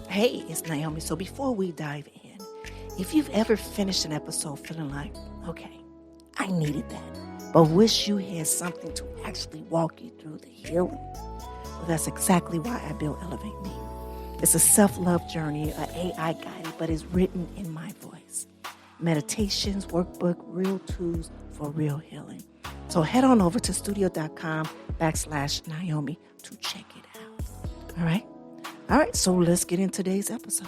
Hey, it's Nyomi. So before we dive in, if you've ever finished an episode feeling like, okay, I needed that, but wish you had something to actually walk you through the healing, well, that's exactly why I built Elevate Me. It's a self-love journey, an AI guided, but it's written in my voice. Meditations, workbook, real tools for real healing. So head on over to studio.com/Nyomi to check it out. All right? All right, so let's get into today's episode.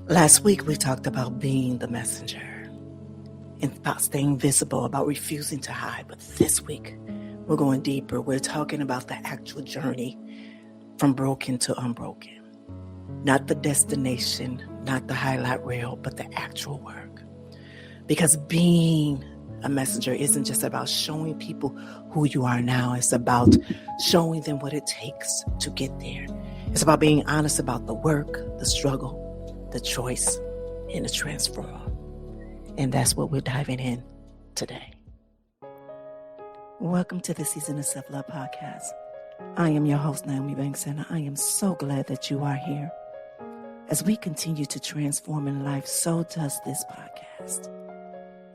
Last week, we talked about being the messenger and about staying visible, about refusing to hide. But this week, we're going deeper. We're talking about the actual journey from broken to unbroken. Not the destination, not the highlight reel, but the actual work. Because being a messenger isn't just about showing people who you are now. It's about showing them what it takes to get there. It's about being honest about the work, the struggle, the choice, and the transform. And that's what we're diving in today. Welcome to the Season of Self-Love Podcast. I am your host, NmW&x, and I am so glad that you are here. As we continue to transform in life, so does this podcast.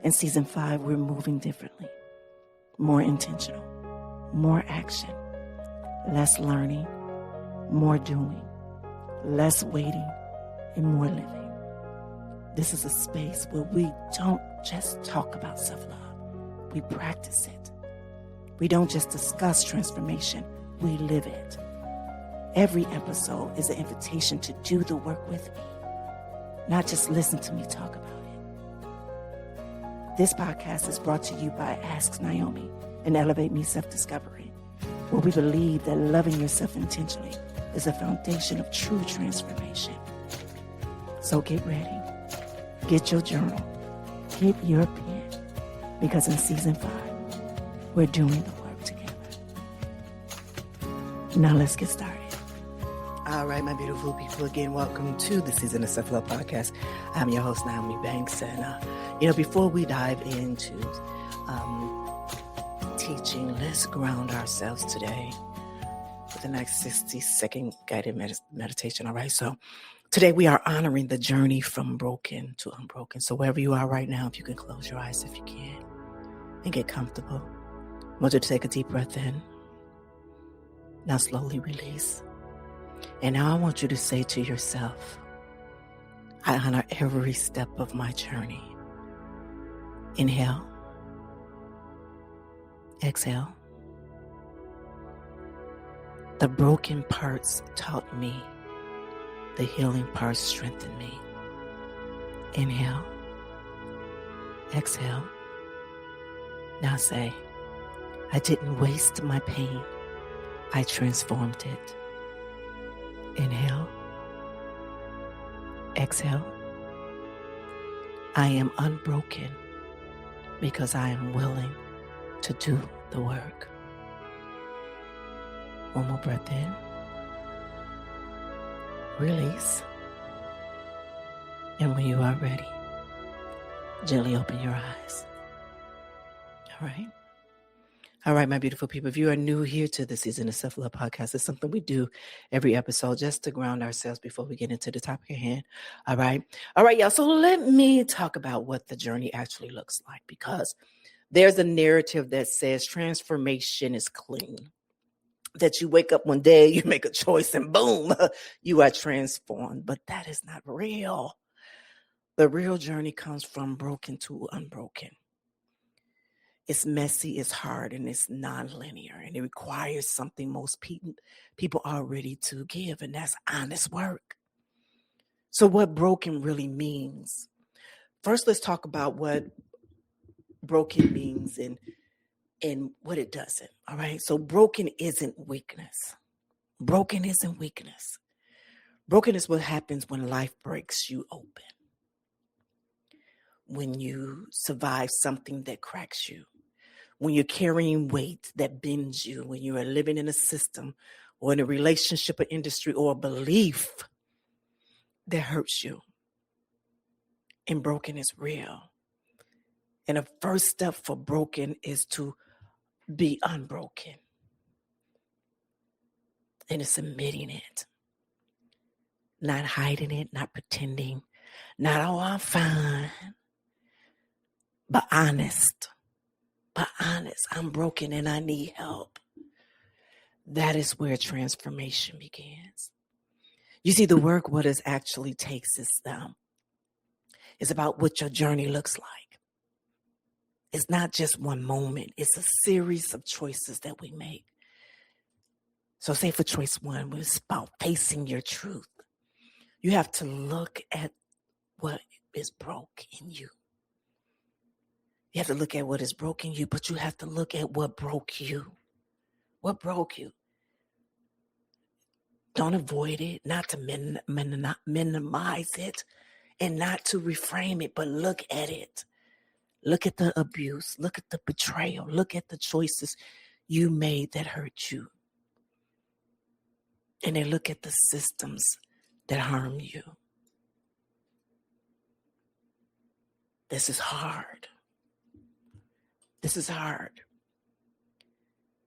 In Season 5, we're moving differently, more intentional, more action, less learning, more doing, less waiting, and more living. This is a space where we don't just talk about self-love, we practice it. We don't just discuss transformation, we live it. Every episode is an invitation to do the work with me, not just listen to me talk about it. This podcast is brought to you by Ask Nyomi and Elevate Me Self-Discovery, where we believe that loving yourself intentionally is a foundation of true transformation. So get ready, get your journal, get your pen, because in Season 5, we're doing the work together. Now let's get started. All right, my beautiful people, again, welcome to the Season of Self-Love Podcast. I'm your host, NmW&x, and before we dive into teaching, let's ground ourselves today with the next 60-second guided meditation. All right, so today we are honoring the journey from broken to unbroken. So wherever you are right now, if you can close your eyes if you can and get comfortable. I want you to take a deep breath in. Now slowly release. And now I want you to say to yourself, I honor every step of my journey. Inhale. Exhale. The broken parts taught me. The healing parts strengthened me. Inhale. Exhale. Now say, I didn't waste my pain. I transformed it. Inhale. Exhale. I am unbroken because I am willing to do the work. One more breath in. Release. And when you are ready, gently open your eyes. All right. All right, my beautiful people, if you are new here to the Season of Self-Love Podcast, it's something we do every episode just to ground ourselves before we get into the topic at hand. All right, y'all. So let me talk about what the journey actually looks like, because there's a narrative that says transformation is clean, that you wake up one day, you make a choice, and boom, you are transformed. But that is not real. The real journey comes from broken to unbroken. It's messy, it's hard, and it's nonlinear, and it requires something most people are ready to give, and that's honest work. So what broken really means. First, let's talk about what broken means and what it doesn't. All right. So broken isn't weakness. Broken isn't weakness. Broken is what happens when life breaks you open. When you survive something that cracks you. When you're carrying weight that bends you, when you are living in a system or in a relationship or industry or a belief that hurts you. And broken is real. And the first step for broken is to be unbroken. And it's admitting it. Not hiding it, not pretending, not, oh, I'm fine. But honest. I'm broken and I need help. That is where transformation begins. You see, the work, what it actually takes is about what your journey looks like. It's not just one moment. It's a series of choices that we make. So say for choice one, it's about facing your truth. You have to look at what is broke in you. You have to look at what is broken in you, but you have to look at what broke you. What broke you? Don't avoid it, not to minimize it, and not to reframe it, but look at it. Look at the abuse. Look at the betrayal. Look at the choices you made that hurt you. And then look at the systems that harm you. This is hard. This is hard.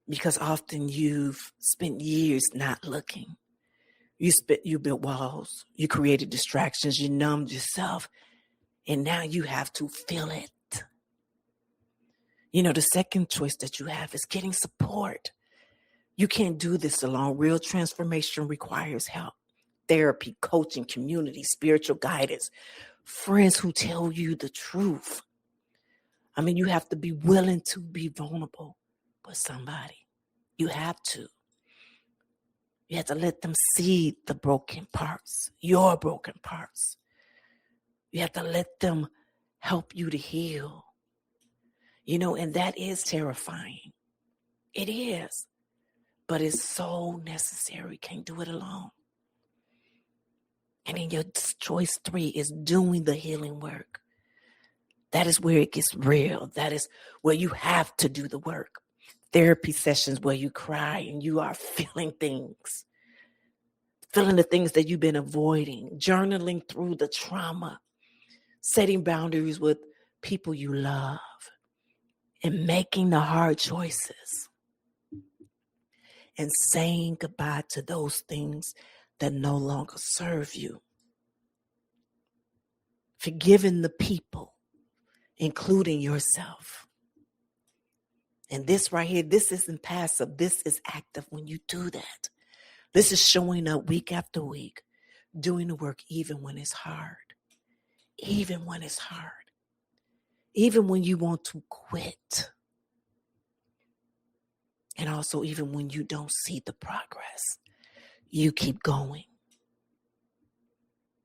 Because often you've spent years not looking. You built walls. You created distractions. You numbed yourself. And now you have to feel it. You know, the second choice that you have is getting support. You can't do this alone. Real transformation requires help. Therapy, coaching, community, spiritual guidance, friends who tell you the truth. I mean, you have to be willing to be vulnerable with somebody. You have to. You have to let them see the broken parts, your broken parts. You have to let them help you to heal. You know, and that is terrifying. It is. But it's so necessary. Can't do it alone. And then your choice 3 is doing the healing work. That is where it gets real. That is where you have to do the work. Therapy sessions where you cry and you are feeling things. Feeling the things that you've been avoiding. Journaling through the trauma. Setting boundaries with people you love. And making the hard choices. And saying goodbye to those things that no longer serve you. Forgiving the people, including yourself. And this right here, this isn't passive. This is active when you do that. This is showing up week after week, doing the work even when it's hard. Even when it's hard. Even when you want to quit. And also even when you don't see the progress. You keep going.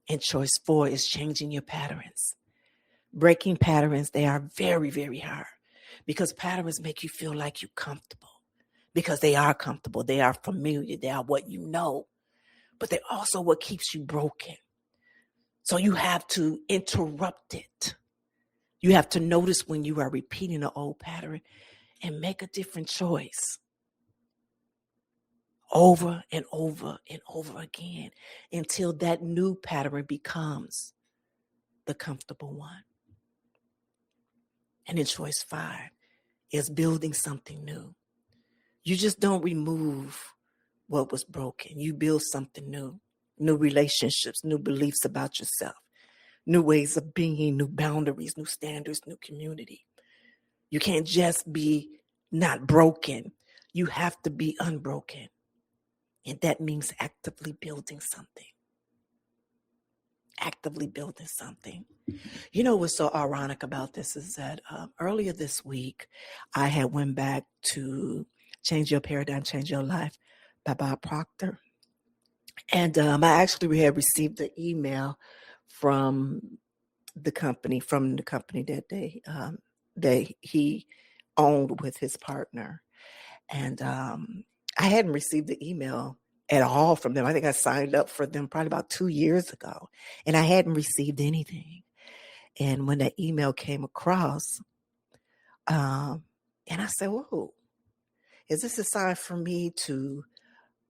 And choice 4 is changing your patterns. Breaking patterns, they are very, very hard. Because patterns make you feel like you're comfortable. Because they are comfortable. They are familiar. They are what you know. But they're also what keeps you broken. So you have to interrupt it. You have to notice when you are repeating an old pattern and make a different choice. Over and over and over again until that new pattern becomes the comfortable one. And then choice 5 is building something new. You just don't remove what was broken. You build something new. New relationships, new beliefs about yourself, new ways of being, new boundaries, new standards, new community. You can't just be not broken. You have to be unbroken. And that means actively building something. Actively building something. You know what's so ironic about this is that earlier this week, I had went back to Change Your Paradigm, Change Your Life by Bob Proctor. And I actually had received the email from the company that he owned with his partner. And I hadn't received the email at all from them. I think I signed up for them probably about 2 years ago, and I hadn't received anything. And when that email came across, and I said, whoa, is this a sign for me to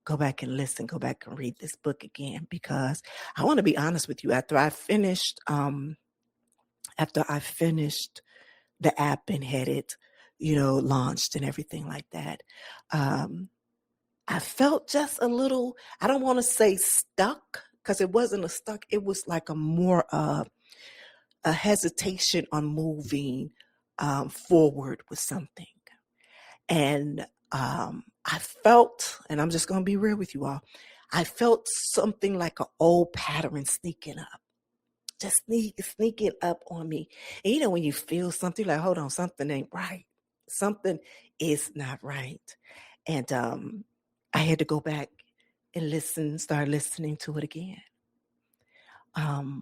go back and listen, go back and read this book again? Because I want to be honest with you, after I finished the app and had it, launched and everything like that, I I felt just a little, I don't want to say stuck, because it wasn't a stuck. It was like a more a hesitation on moving forward with something. And I felt, and I'm just going to be real with you all, I felt something like an old pattern sneaking up, just sneaking up on me. And you know, when you feel something like, hold on, something ain't right. Something is not right. And I had to go back and start listening to it again. And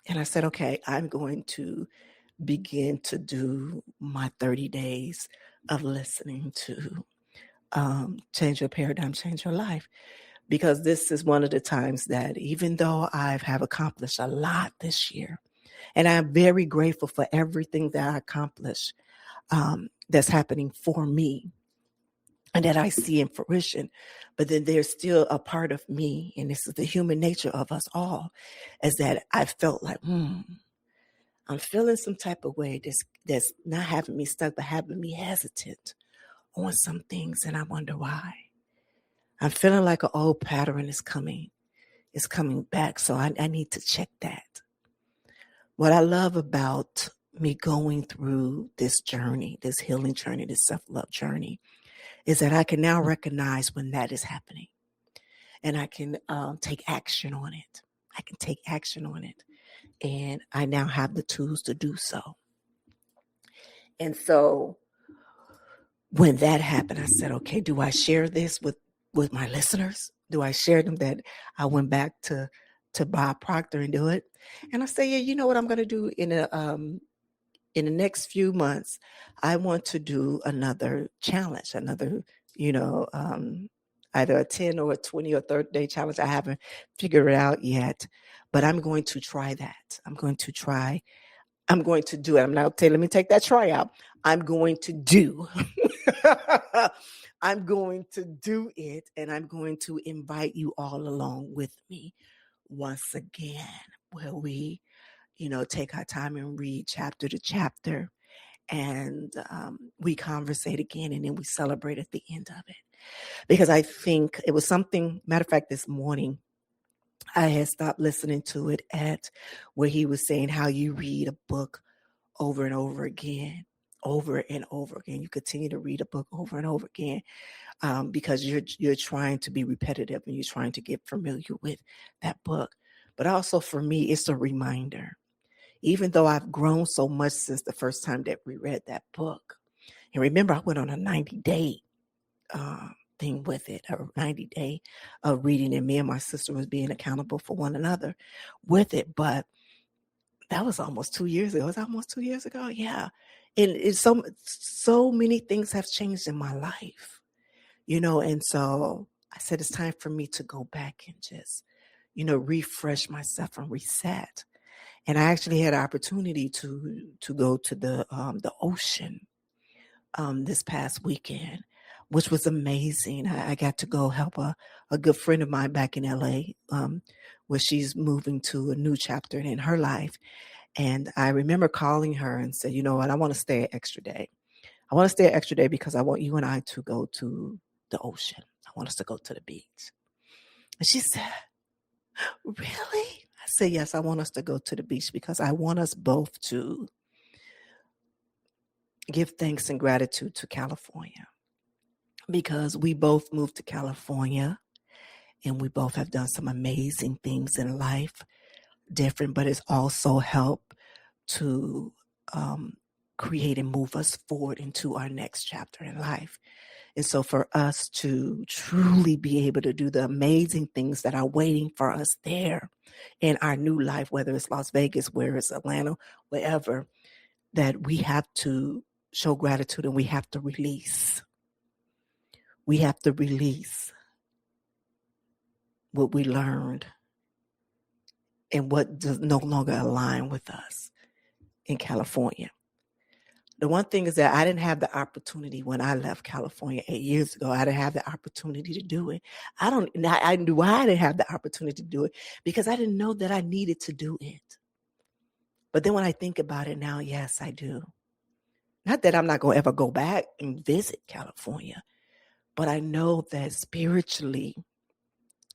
I said, okay, I'm going to begin to do my 30 days of listening to Change Your Paradigm, Change Your Life. Because this is one of the times that even though I have accomplished a lot this year, and I'm very grateful for everything that I accomplished that's happening for me and that I see in fruition, but then there's still a part of me, and this is the human nature of us all, is that I felt like, I'm feeling some type of way that's not having me stuck, but having me hesitant on some things, and I wonder why. I'm feeling like an old pattern is coming back, so I need to check that. What I love about me going through this journey, this healing journey, this self-love journey, is that I can now recognize when that is happening, and I can take action on it. I can take action on it, and I now have the tools to do so. And so when that happened, I said, okay, do I share this with my listeners? Do I share them that I went back to Bob Proctor and do it? And I say, yeah, you know what I'm going to do in the next few months, I want to do another challenge, another, either a 10 or a 20 or 30 day challenge. I haven't figured it out yet, but I'm going to try that. I'm going to do it. I'm not saying, let me take that try out. I'm going to do. I'm going to do it, and I'm going to invite you all along with me once again, where we, take our time and read chapter to chapter, and we conversate again, and then we celebrate at the end of it. Because I think it was something, matter of fact, this morning, I had stopped listening to it at where he was saying how you read a book over and over again, over and over again. You continue to read a book over and over again because you're trying to be repetitive and you're trying to get familiar with that book. But also for me, it's a reminder. Even though I've grown so much since the first time that we read that book. And remember, I went on a 90-day thing with it, a 90-day of reading, and me and my sister was being accountable for one another with it. But that was almost 2 years ago. It was almost 2 years ago. Yeah. And it's so many things have changed in my life, and so I said, it's time for me to go back and just, refresh myself and reset. And I actually had an opportunity to go to the ocean this past weekend, which was amazing. I got to go help a good friend of mine back in LA, where she's moving to a new chapter in her life. And I remember calling her and said, you know what, I want to stay an extra day. I want to stay an extra day because I want you and I to go to the ocean. I want us to go to the beach. And she said, really? I said, yes, I want us to go to the beach because I want us both to give thanks and gratitude to California, because we both moved to California and we both have done some amazing things in life, different, but it's also helped to create and move us forward into our next chapter in life. And so for us to truly be able to do the amazing things that are waiting for us there in our new life, whether it's Las Vegas, where it's Atlanta, wherever, that we have to show gratitude and we have to release. We have to release what we learned and what does no longer align with us in California. The one thing is that I didn't have the opportunity when I left California 8 years ago. I didn't have the opportunity to do it. I knew why I didn't have the opportunity to do it, because I didn't know that I needed to do it. But then when I think about it now, yes, I do. Not that I'm not going to ever go back and visit California, But I know that spiritually,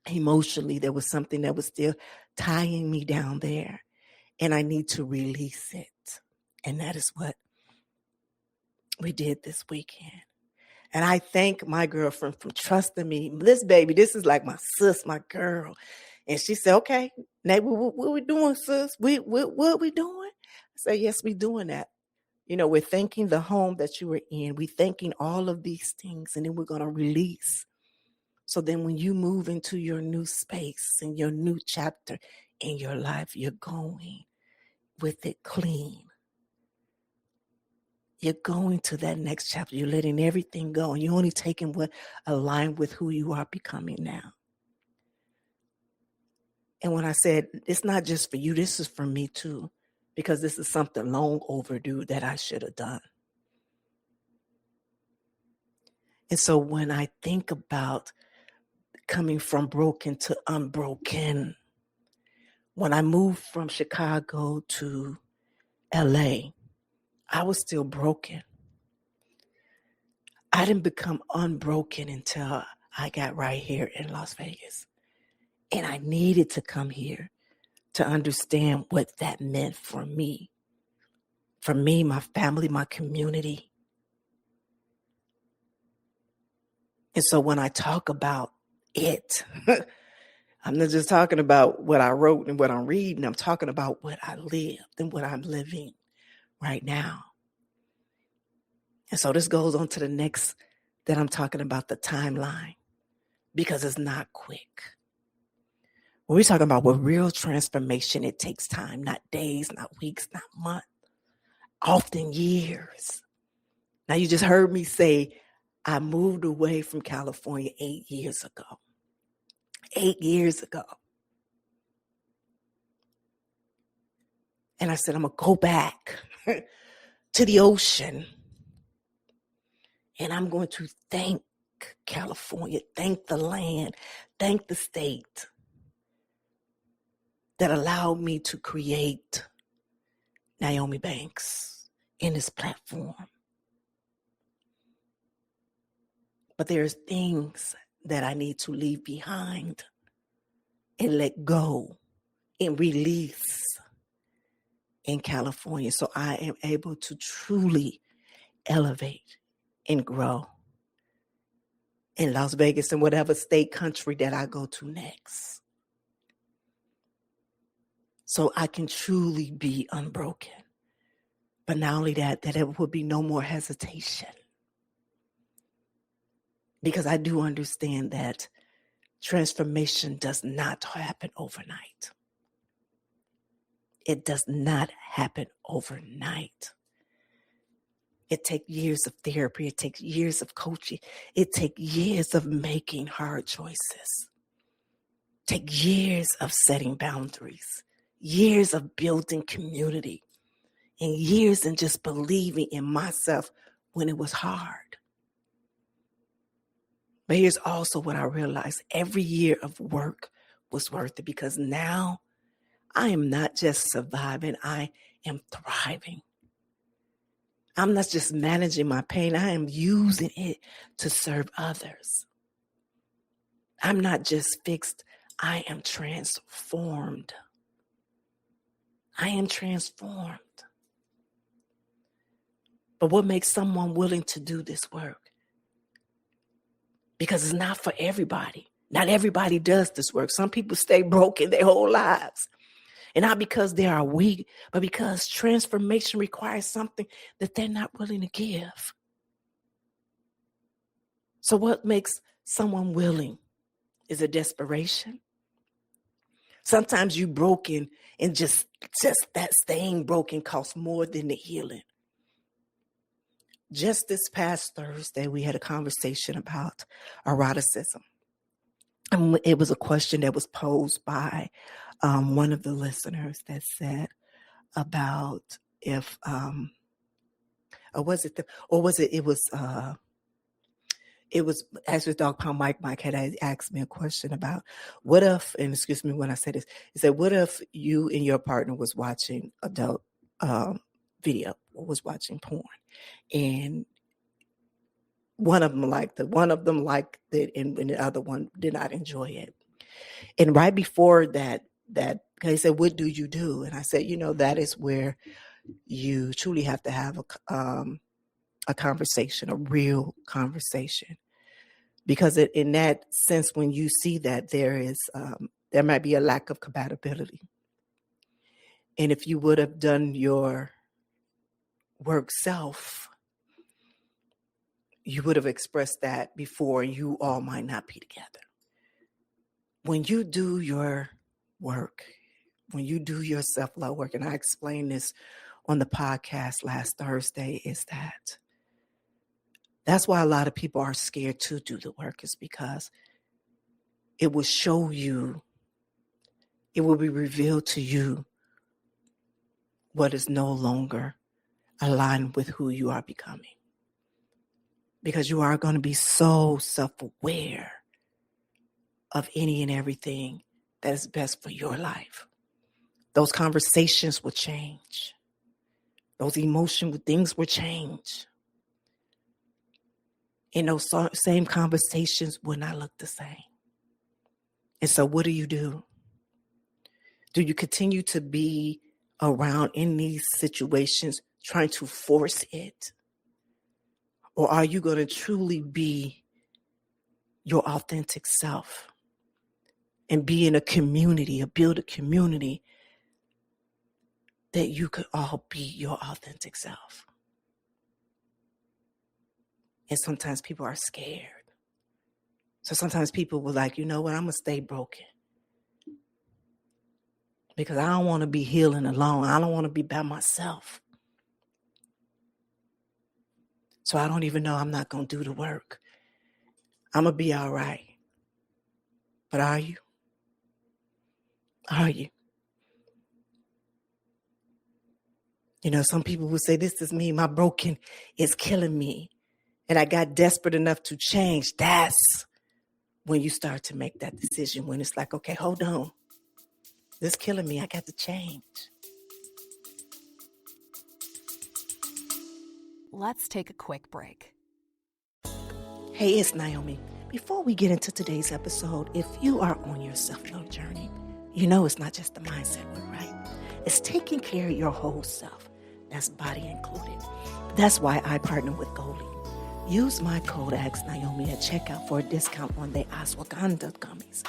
emotionally, there was something that was still tying me down there, and I need to release it. And that is what we did this weekend. And I thank my girlfriend for trusting me. This baby, this is like my sis, my girl. And she said, okay, Nate, what we doing, sis? What we doing? I said, yes, we doing that. We're thanking the home that you were in. We're thanking all of these things, and then we're going to release. So then when you move into your new space and your new chapter in your life, you're going with it clean. You're going to that next chapter. You're letting everything go, and you're only taking what aligns with who you are becoming now. And when I said, it's not just for you, this is for me too, because this is something long overdue that I should have done. And so when I think about coming from broken to unbroken, when I moved from Chicago to LA, I was still broken. I didn't become unbroken until I got right here in Las Vegas. And I needed to come here to understand what that meant for me, my family, my community. And so when I talk about it, I'm not just talking about what I wrote and what I'm reading. I'm talking about what I lived and what I'm living right now. And so this goes on to the next that I'm talking about, the timeline, because it's not quick. When we're talking about what real transformation, it takes time, not days, not weeks, not months, often years. Now, you just heard me say, I moved away from California 8 years ago. 8 years ago. And I said, I'm going to go back to the ocean. And I'm going to thank California, thank the land, thank the state that allowed me to create Nyomi&x in this platform. But there's things that I need to leave behind and let go and release in California, so I am able to truly elevate and grow in Las Vegas and whatever state, country that I go to next. So I can truly be unbroken. But not only that there will be no more hesitation. Because I do understand that transformation does not happen overnight. It does not happen overnight. It takes years of therapy. It takes years of coaching. It takes years of making hard choices. It takes years of setting boundaries, years of building community, and years in just believing in myself when it was hard. But here's also what I realized. Every year of work was worth it, because now I am not just surviving, I am thriving. I'm not just managing my pain, I am using it to serve others. I'm not just fixed, I am transformed. I am transformed. But what makes someone willing to do this work? Because it's not for everybody. Not everybody does this work. Some people stay broken their whole lives. And not because they are weak, but because transformation requires something that they're not willing to give. So what makes someone willing? Is it desperation? Sometimes you broken, and just that staying broken costs more than the healing. Just this past Thursday, we had a conversation about eroticism. And it was a question that was posed by one of the listeners that said about if, it was actually Dog Pound Mike had asked me a question about what if, and excuse me when I say this, he said, what if you and your partner was watching adult video or was watching porn, and One of them liked it. One of them liked it, and the other one did not enjoy it. And right before that they said, "What do you do?" And I said, that is where you truly have to have a conversation, a real conversation, because in that sense, when you see that there might be a lack of compatibility, and if you would have done your work self, you would have expressed that before. You all might not be together. When you do your work, when you do your self-love work, and I explained this on the podcast last Thursday, is that's why a lot of people are scared to do the work, is because it will show you, it will be revealed to you what is no longer aligned with who you are becoming. Because you are going to be so self-aware of any and everything that is best for your life. Those conversations will change. Those emotional things will change. And those same conversations will not look the same. And so what do? Do you continue to be around in these situations trying to force it? Or are you going to truly be your authentic self and be in a community, or build a community that you could all be your authentic self? And sometimes people are scared. So sometimes people were like, you know what, I'm going to stay broken. Because I don't want to be healing alone. I don't want to be by myself. So I don't even know, I'm not going to do the work. I'm going to be all right. But are you? Are you? Some people would say, this is me. My broken is killing me. And I got desperate enough to change. That's when you start to make that decision, when it's like, okay, hold on. This is killing me. I got to change. Let's take a quick break. Hey, it's Nyomi. Before we get into today's episode, if you are on your self-love journey, it's not just the mindset work, right? It's taking care of your whole self. That's body included. That's why I partner with Goldie. Use my code AskNaomi at checkout for a discount on the ashwagandha gummies.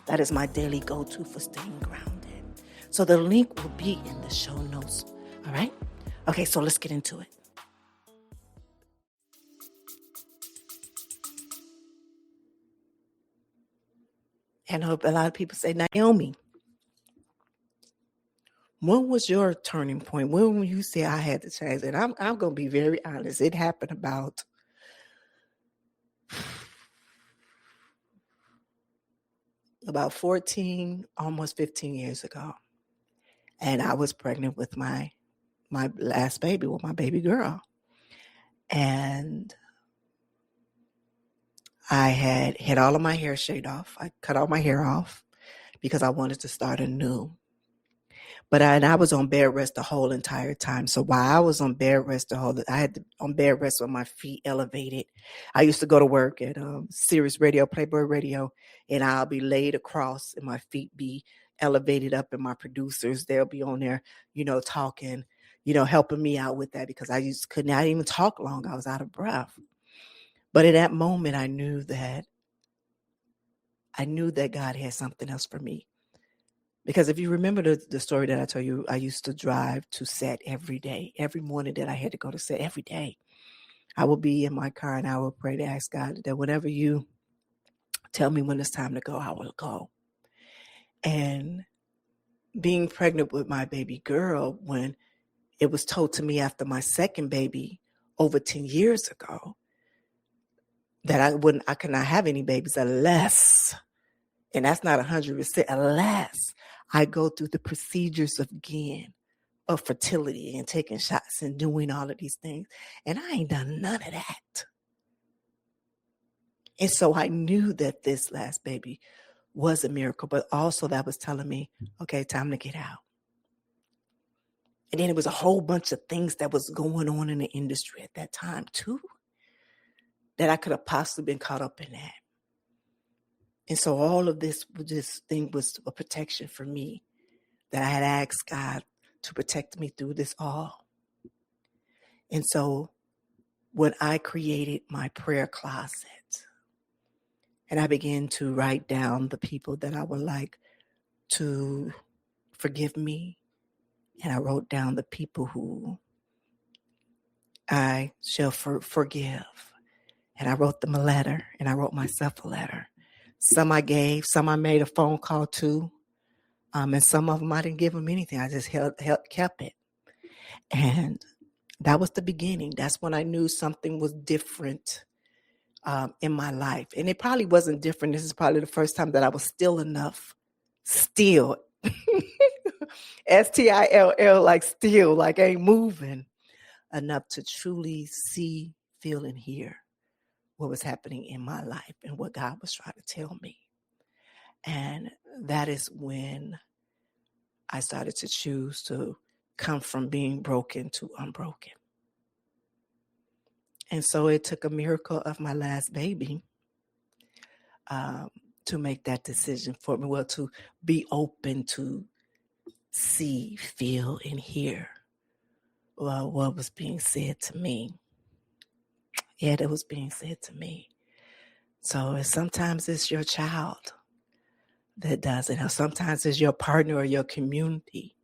That is my daily go-to for staying grounded. So the link will be in the show notes. All right? Okay, so let's get into it. And I hope a lot of people say, Nyomi, when was your turning point? When will you say I had to change? And I'm going to be very honest. It happened about 14, almost 15 years ago. And I was pregnant with my last baby, with my baby girl. And I had all of my hair shaved off. I cut all my hair off because I wanted to start anew. But I was on bed rest the whole entire time. So while I was on bed rest I had on bed rest with my feet elevated. I used to go to work at Sirius Radio, Playboy Radio, and I'll be laid across and my feet be elevated up, and my producers, they'll be on there, talking, helping me out with that, because I could not even talk long. I was out of breath. But in that moment, I knew that God had something else for me. Because if you remember the story that I told you, I used to drive to set every day. Every morning that I had to go to set, every day, I would be in my car and I would pray to ask God that whenever you tell me when it's time to go, I will go. And being pregnant with my baby girl, when it was told to me after my second baby over 10 years ago that I could not have any babies unless, and that's not 100%, unless I go through the procedures again of fertility and taking shots and doing all of these things. And I ain't done none of that. And so I knew that this last baby was a miracle, but also that was telling me, okay, time to get out. And then it was a whole bunch of things that was going on in the industry at that time too, that I could have possibly been caught up in that. And so all of this thing was a protection for me, that I had asked God to protect me through this all. And so when I created my prayer closet and I began to write down the people that I would like to forgive me, and I wrote down the people who I shall forgive, and I wrote them a letter, and I wrote myself a letter. Some I gave, some I made a phone call to, and some of them I didn't give them anything. I just kept it. And that was the beginning. That's when I knew something was different in my life. And it probably wasn't different. This is probably the first time that I was still enough, still, STILL, like still, like ain't moving enough to truly see, feel, and hear what was happening in my life and what God was trying to tell me. And that is when I started to choose to come from being broken to unbroken. And so it took a miracle of my last baby to make that decision for me. Well, to be open to see, feel, and hear what was being said to me. Yeah, that was being said to me. So sometimes it's your child that does it. Or sometimes it's your partner or your community.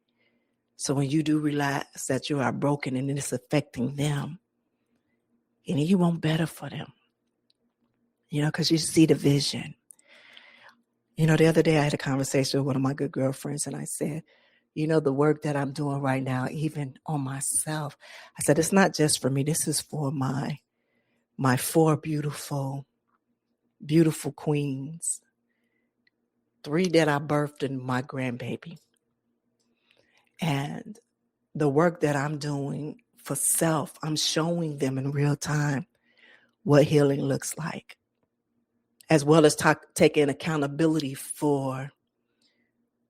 So when you do realize that you are broken and it's affecting them, and you want better for them, because you see the vision. The other day I had a conversation with one of my good girlfriends, and I said, the work that I'm doing right now, even on myself, I said, it's not just for me. This is for my 4 beautiful, beautiful queens, 3 that I birthed and my grandbaby. And the work that I'm doing for self, I'm showing them in real time what healing looks like, as well as taking accountability for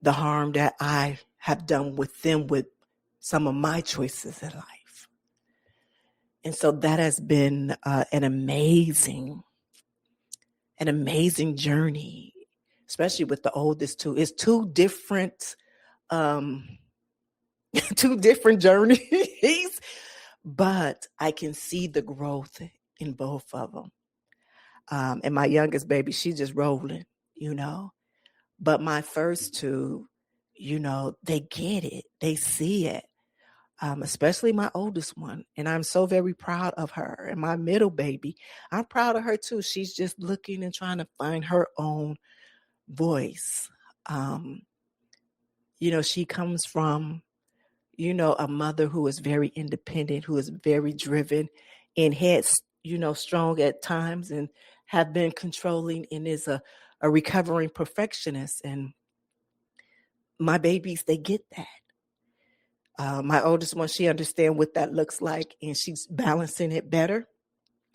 the harm that I have done with them with some of my choices in life. And so that has been an amazing journey, especially with the oldest 2. It's 2 different journeys, but I can see the growth in both of them. And my youngest baby, she's just rolling, But my first 2, they get it. They see it, especially my oldest one. And I'm so very proud of her. And my middle baby, I'm proud of her too. She's just looking and trying to find her own voice. She comes from, a mother who is very independent, who is very driven and head, strong at times, and have been controlling, and is a recovering perfectionist. And my babies, they get that. My oldest one, she understands what that looks like, and she's balancing it better.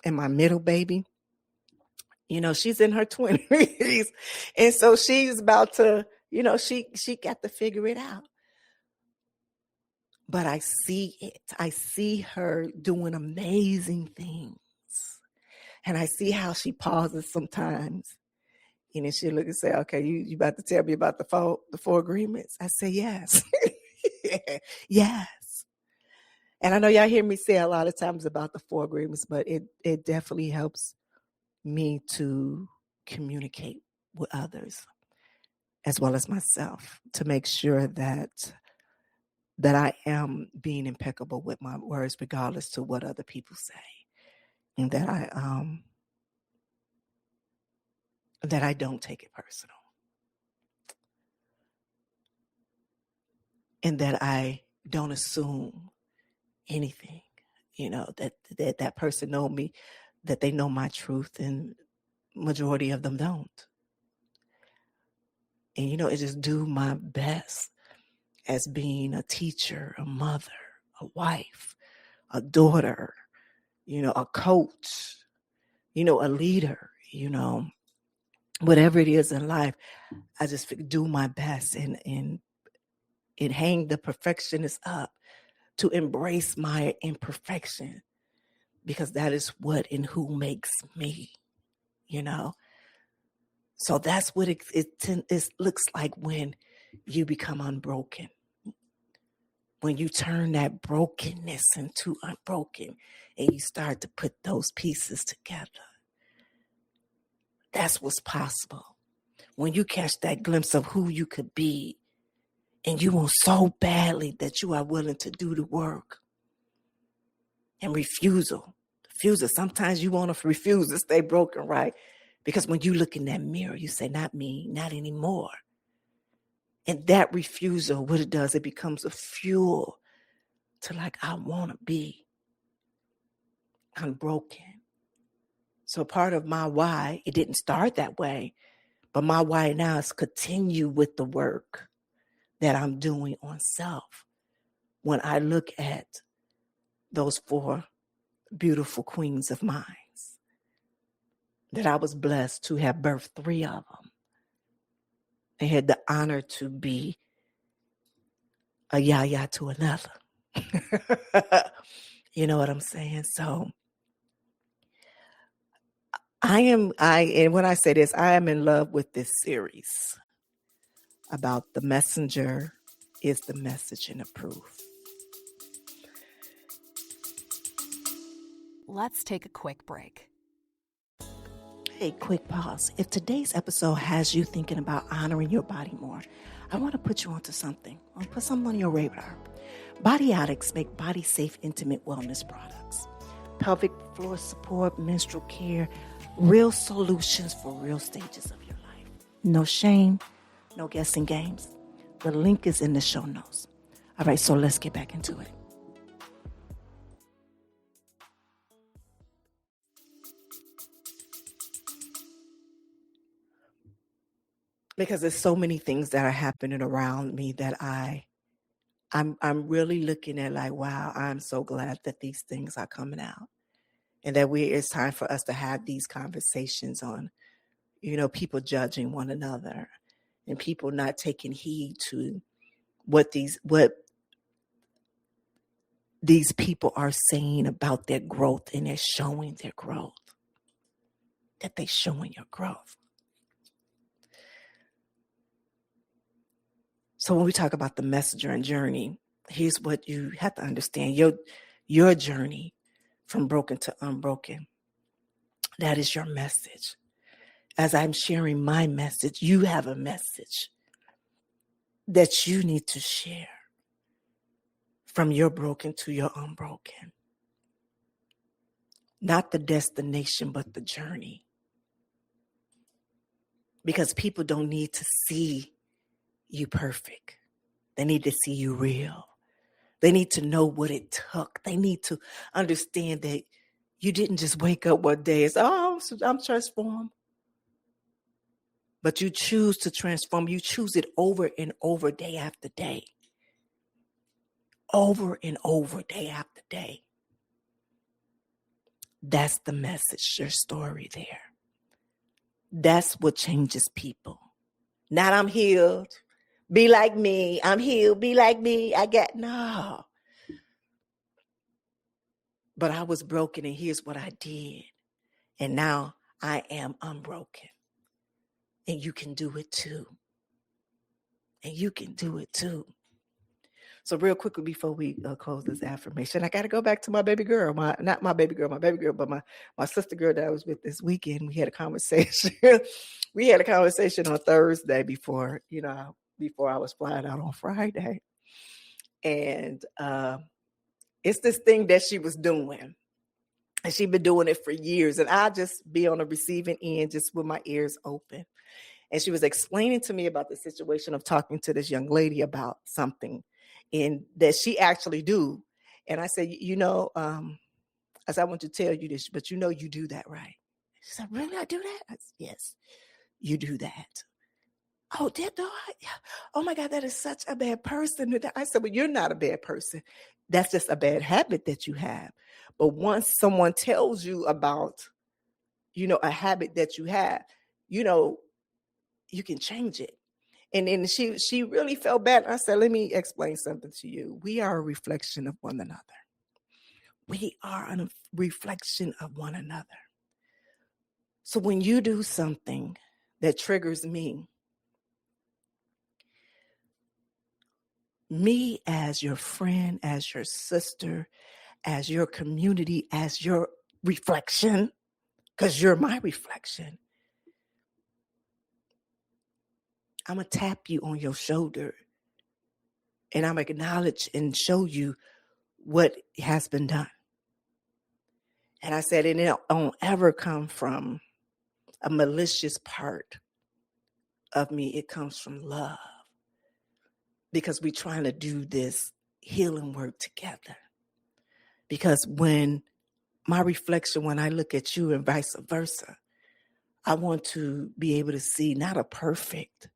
And my middle baby, she's in her 20s. And so she's about to, she got to figure it out. But I see it. I see her doing amazing things. And I see how she pauses sometimes. And then she'll look and say, okay, you about to tell me about the 4 agreements? I say, yes. Yes. And I know y'all hear me say a lot of times about the 4 agreements, but it definitely helps me to communicate with others as well as myself, to make sure that I am being impeccable with my words, regardless to what other people say, and that I don't take it personal, and that I don't assume anything. That person know me, that they know my truth, and majority of them don't. And I just do my best as being a teacher, a mother, a wife, a daughter, a coach, a leader, whatever it is in life. I just do my best and hang the perfectionist up to embrace my imperfection, because that is what and who makes me, you know. So that's what it looks like when you become unbroken. When you turn that brokenness into unbroken and you start to put those pieces together. That's what's possible. When you catch that glimpse of who you could be and you want so badly that you are willing to do the work. And refusal. Sometimes you want to refuse to stay broken, right? Because when you look in that mirror, you say, not me, not anymore. And that refusal, what it does, it becomes a fuel to like, I want to be unbroken. So part of my why, it didn't start that way, but my why now is continue with the work that I'm doing on self. When I look at those 4 beautiful queens of minds, that I was blessed to have birthed 3 of them. They had the honor to be a yaya to another. You know what I'm saying? So and when I say this, I am in love with this series about the messenger is the message and the proof. Let's take a quick break. Hey, quick pause. If today's episode has you thinking about honoring your body more, I want to put you onto something. I want to put something on your radar. Body Addicts make body-safe, intimate wellness products. Pelvic floor support, menstrual care, real solutions for real stages of your life. No shame, no guessing games. The link is in the show notes. All right, so let's get back into it. Because there's so many things that are happening around me that I'm really looking at like, wow, I'm so glad that these things are coming out. And that it's time for us to have these conversations on, people judging one another and people not taking heed to what these people are saying about their growth, and they're showing their growth. That they're showing your growth. So when we talk about the messenger and journey, here's what you have to understand. Your journey from broken to unbroken. That is your message. As I'm sharing my message, you have a message that you need to share from your broken to your unbroken. Not the destination, but the journey. Because people don't need to see you perfect. They need to see you real. They need to know what it took. They need to understand that you didn't just wake up one day and say, oh, I'm transformed. But you choose to transform. You choose it over and over, day after day. Over and over, day after day. That's the message, your story there. That's what changes people. Not I'm healed. Be like me. I'm healed. Be like me. No. But I was broken and here's what I did. And now I am unbroken. And you can do it too. And you can do it too. So real quickly before we close this affirmation, I got to go back to my baby girl, not my baby girl, but my sister girl that I was with this weekend. We had a conversation. We had a conversation on Thursday before I was flying out on Friday. And it's this thing that she was doing. And she'd been doing it for years. And I just be on the receiving end, just with my ears open. And she was explaining to me about the situation of talking to this young lady about something and that she actually do. And I said, as I want to tell you this, but you do that, right? She said, really, I do that? I said, yes, you do that. Oh, did I? Oh my God, that is such a bad person. I said, well, you're not a bad person. That's just a bad habit that you have. But once someone tells you about, a habit that you have, you can change it. And then she really felt bad. I said, let me explain something to you. We are a reflection of one another. We are a reflection of one another. So when you do something that triggers me as your friend, as your sister, as your community, as your reflection, because you're my reflection, I'm going to tap you on your shoulder and I'm going to acknowledge and show you what has been done. And I said, and it don't ever come from a malicious part of me. It comes from love, because we're trying to do this healing work together. Because when my reflection, when I look at you and vice versa, I want to be able to see not a perfect,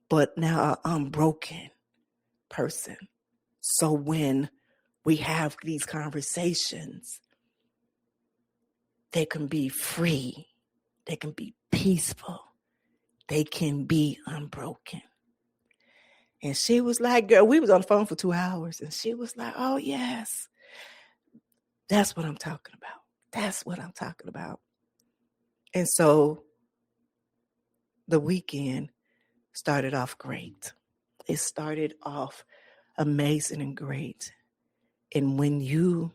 but now an unbroken person. So when we have these conversations, they can be free, they can be peaceful, they can be unbroken. And she was like, girl, we was on the phone for 2 hours. And she was like, oh, yes, that's what I'm talking about. That's what I'm talking about. And so the weekend started off great. It started off amazing and great. And when you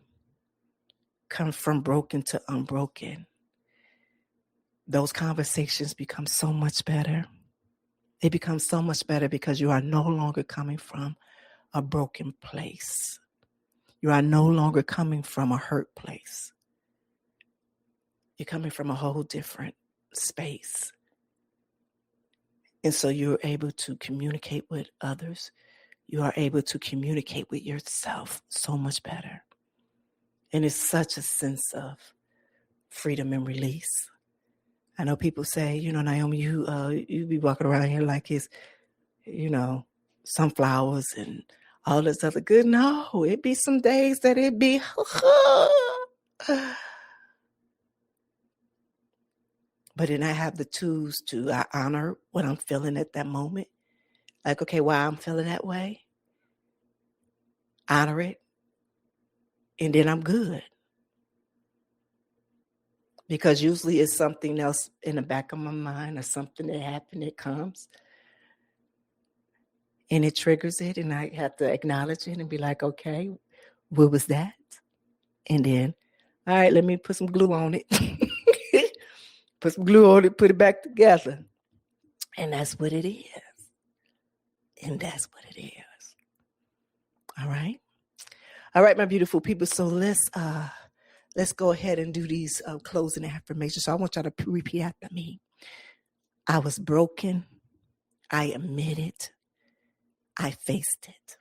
come from broken to unbroken, those conversations become so much better. They become so much better because you are no longer coming from a broken place. You are no longer coming from a hurt place. You're coming from a whole different space. And so you're able to communicate with others. You are able to communicate with yourself so much better. And it's such a sense of freedom and release. I know people say, Nyomi, you be walking around here like it's, sunflowers and all this other good. No, it be some days that it be. But then I have the tools to honor what I'm feeling at that moment. Like, okay, why I'm feeling that way. Honor it. And then I'm good. Because usually it's something else in the back of my mind or something that happened that comes. And it triggers it. And I have to acknowledge it and be like, okay, what was that? And then, all right, let me put some glue on it. Put some glue on it, put it back together. And that's what it is. And that's what it is. All right. All right, my beautiful people. So let's go ahead and do these closing affirmations. So I want y'all to repeat after me. I was broken. I admit it. I faced it.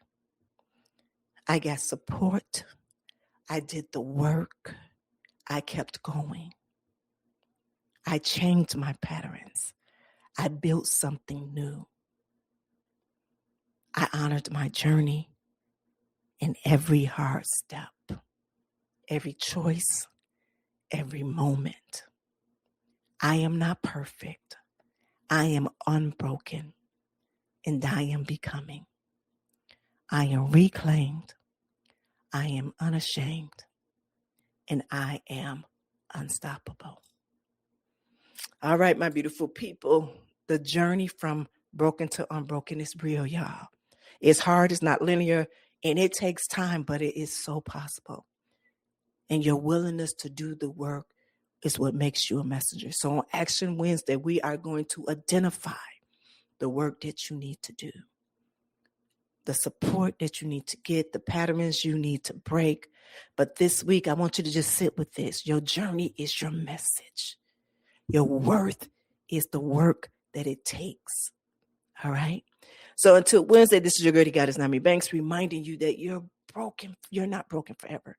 I got support. I did the work. I kept going. I changed my patterns. I built something new. I honored my journey in every hard step, every choice, every moment. I am not perfect. I am unbroken, and I am becoming. I am reclaimed. I am unashamed, and I am unstoppable. All right, my beautiful people, the journey from broken to unbroken is real, y'all. It's hard, it's not linear, and it takes time, but it is so possible. And your willingness to do the work is what makes you a messenger. So on Action Wednesday, we are going to identify the work that you need to do, the support that you need to get, the patterns you need to break. But this week, I want you to just sit with this. Your journey is your message. Your worth is the work that it takes. All right? So until Wednesday, this is your girl, Goddess Nyomi Banks, reminding you that you're broken. You're not broken forever.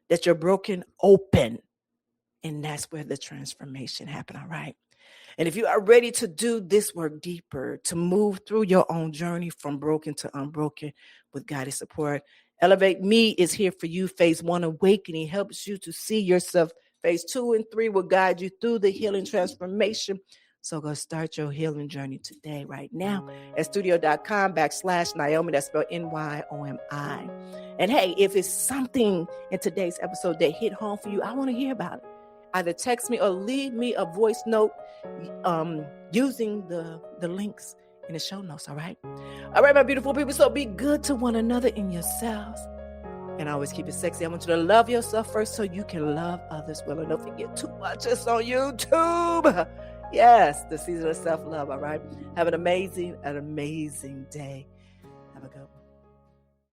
That you're broken open. And that's where the transformation happened. All right? And if you are ready to do this work deeper, to move through your own journey from broken to unbroken with guided support, Elevate Me is here for you. Phase 1 Awakening helps you to see yourself. Phase 2 and 3 will guide you through the healing transformation So go start your healing journey today, right now, at studio.com/Nyomi. That's spelled Nyomi. And hey, if it's something in today's episode that hit home for you, I want to hear about it. Either text me or leave me a voice note using the links in the show notes, all right? All right, my beautiful people, so be good to one another in yourselves. And always keep it sexy. I want you to love yourself first so you can love others well. And don't forget to watch us on YouTube. Yes, the season of self-love, all right? Have an amazing day. Have a good one.